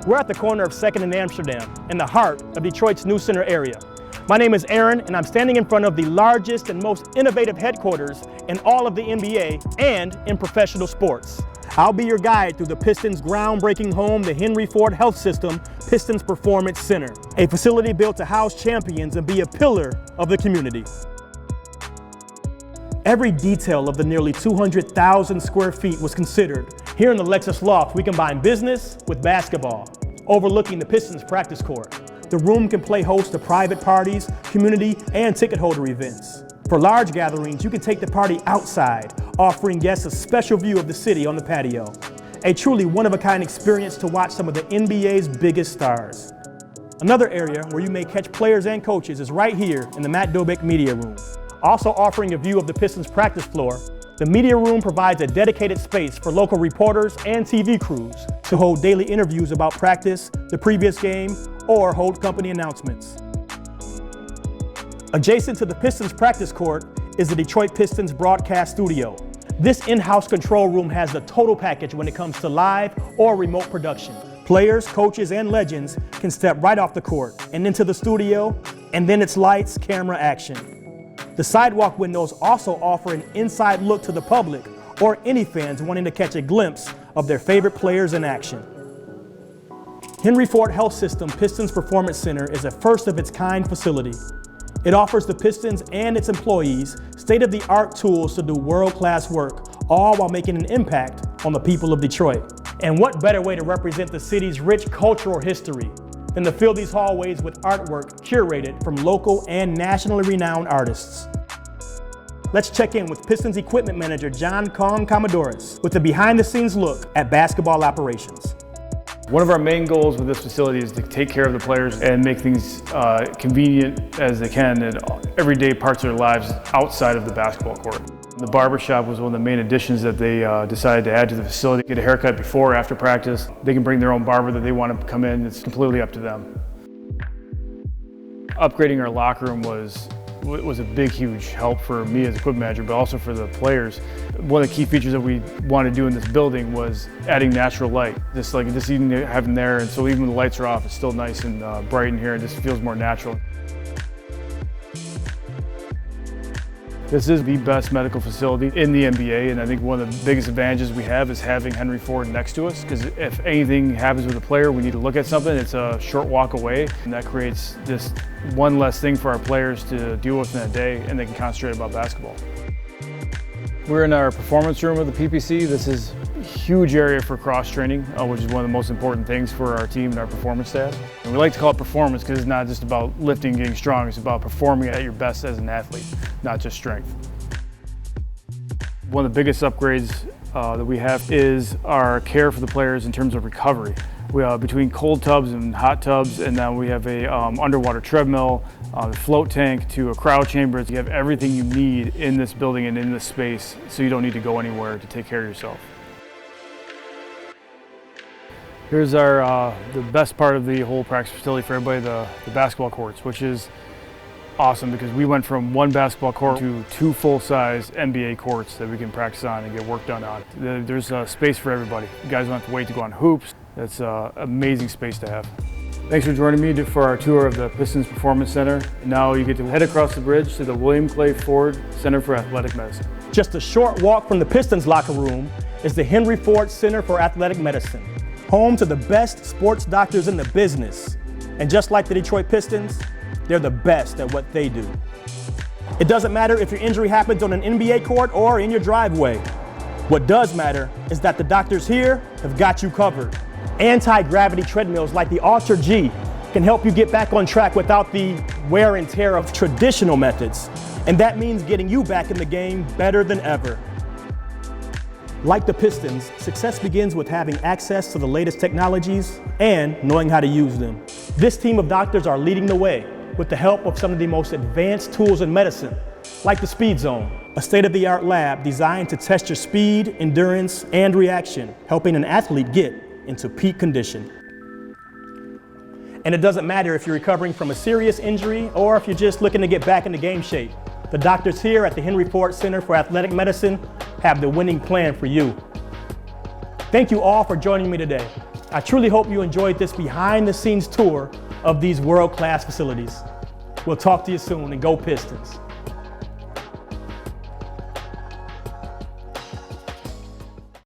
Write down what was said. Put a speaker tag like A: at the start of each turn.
A: We're at the corner of 2nd and Amsterdam, in the heart of Detroit's New Center area. My name is Aaron, and I'm standing in front of the largest and most innovative headquarters in all of the NBA and in professional sports. I'll be your guide through the Pistons' groundbreaking home, the Henry Ford Health System Pistons Performance Center, a facility built to house champions and be a pillar of the community. Every detail of the nearly 200,000 square feet was considered. Here in the Lexus Loft, we combine business with basketball, overlooking the Pistons practice court. The room can play host to private parties, community, and ticket holder events. For large gatherings, you can take the party outside, offering guests a special view of the city on the patio. A truly one-of-a-kind experience to watch some of the NBA's biggest stars. Another area where you may catch players and coaches is right here in the Matt Dobik Media Room. Also offering a view of the Pistons practice floor, the media room provides a dedicated space for local reporters and TV crews to hold daily interviews about practice, the previous game, or hold company announcements. Adjacent to the Pistons practice court is the Detroit Pistons broadcast studio. This in-house control room has the total package when it comes to live or remote production. Players, coaches, and legends can step right off the court and into the studio, and then it's lights, camera, action. The sidewalk windows also offer an inside look to the public or any fans wanting to catch a glimpse of their favorite players in action. Henry Ford Health System Pistons Performance Center is a first-of-its-kind facility. It offers the Pistons and its employees state-of-the-art tools to do world-class work, all while making an impact on the people of Detroit. And what better way to represent the city's rich cultural history than to fill these hallways with artwork curated from local and nationally renowned artists. Let's check in with Pistons equipment manager John Commodores with a behind-the-scenes look at basketball operations.
B: One of our main goals with this facility is to take care of the players and make things convenient as they can in everyday parts of their lives outside of the basketball court. The Barbershop was one of the main additions that they decided to add to the facility. Get a haircut before or after practice. They can bring their own barber that they want to come in. It's completely up to them. Upgrading our locker room was a big, huge help for me as equipment manager, but also for the players. One of the key features that we wanted to do in this building was adding natural light. Just even having there, and so even when the lights are off, it's still nice and bright in here and just feels more natural. This is the best medical facility in the NBA, and I think one of the biggest advantages we have is having Henry Ford next to us, because if anything happens with a player, we need to look at something, it's a short walk away, and that creates just one less thing for our players to deal with in a day, and they can concentrate about basketball. We're in our performance room of the PPC. This is a huge area for cross-training, which is one of the most important things for our team and our performance staff. And we like to call it performance because it's not just about lifting, getting strong, it's about performing at your best as an athlete, not just strength. One of the biggest upgrades that we have is our care for the players in terms of recovery. We between cold tubs and hot tubs, and then we have a underwater treadmill, a float tank to a cryo chamber. You have everything you need in this building and in this space, so you don't need to go anywhere to take care of yourself. Here's our the best part of the whole practice facility for everybody, the basketball courts, which is awesome because we went from one basketball court to 2 full-size NBA courts that we can practice on and get work done on. There's space for everybody. You guys don't have to wait to go on hoops. That's an amazing space to have. Thanks for joining me for our tour of the Pistons Performance Center. Now you get to head across the bridge to the William Clay Ford Center for Athletic Medicine.
A: Just a short walk from the Pistons locker room is the Henry Ford Center for Athletic Medicine, home to the best sports doctors in the business. And just like the Detroit Pistons, they're the best at what they do. It doesn't matter if your injury happens on an NBA court or in your driveway. What does matter is that the doctors here have got you covered. Anti-gravity treadmills like the Ultra G can help you get back on track without the wear and tear of traditional methods. And that means getting you back in the game better than ever. Like the Pistons, success begins with having access to the latest technologies and knowing how to use them. This team of doctors are leading the way with the help of some of the most advanced tools in medicine, like the Speed Zone, a state-of-the-art lab designed to test your speed, endurance, and reaction, helping an athlete get into peak condition. And it doesn't matter if you're recovering from a serious injury or if you're just looking to get back into game shape. The doctors here at the Henry Ford Center for Athletic Medicine have the winning plan for you. Thank you all for joining me today. I truly hope you enjoyed this behind-the-scenes tour of these world-class facilities. We'll talk to you soon, and go Pistons.